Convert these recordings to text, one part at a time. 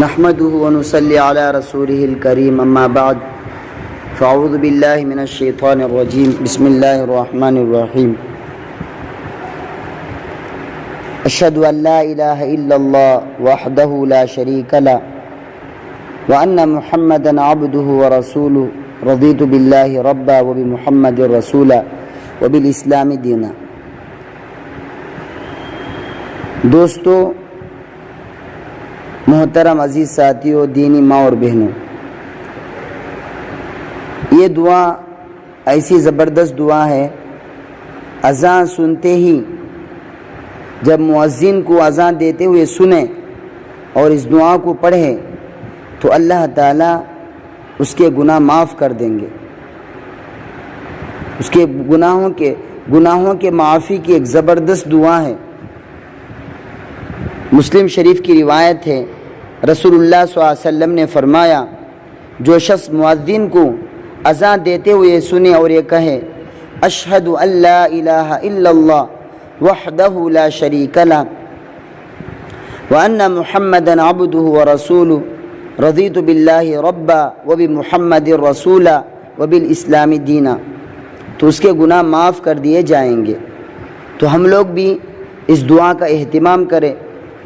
نحمده ونصلي على رسوله الكريم اما بعد فاعوذ بالله من الشيطان الرجيم بسم الله الرحمن الرحيم اشهد ان لا اله الا الله وحده لا شريك له وان محمدا عبده ورسوله رضيت بالله ربا وبمحمد رسولا وبالاسلام دینا۔ دوستو، محترم عزیز ساتھیوں، دینی ماں اور بہنوں، یہ دعا ایسی زبردست دعا ہے، اذان سنتے ہی جب مؤذن کو اذان دیتے ہوئے سنیں اور اس دعا کو پڑھیں تو اللہ تعالیٰ اس کے گناہ معاف کر دیں گے۔ اس کے گناہوں کے معافی کی ایک زبردست دعا ہے۔ مسلم شریف کی روایت ہے، رسول اللہ صلی اللہ علیہ وسلم نے فرمایا، جو شخص مؤذن کو اذان دیتے ہوئے سنے اور یہ کہے اشہد ان لا الہ الا اللہ وحدہ لا شریک لہ وان محمدا عبدہ ورسولہ رضیت باللہ ربا وبمحمد رسولا وبالاسلام دینا، تو اس کے گناہ معاف کر دیے جائیں گے۔ تو ہم لوگ بھی اس دعا کا اہتمام کریں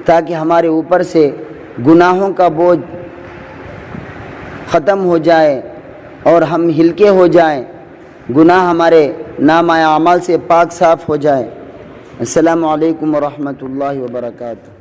تاکہ ہمارے اوپر سے گناہوں کا بوجھ ختم ہو جائے اور ہم ہلکے ہو جائیں، گناہ ہمارے نامہ اعمال سے پاک صاف ہو جائے۔ السلام علیکم ورحمۃ اللہ وبرکاتہ۔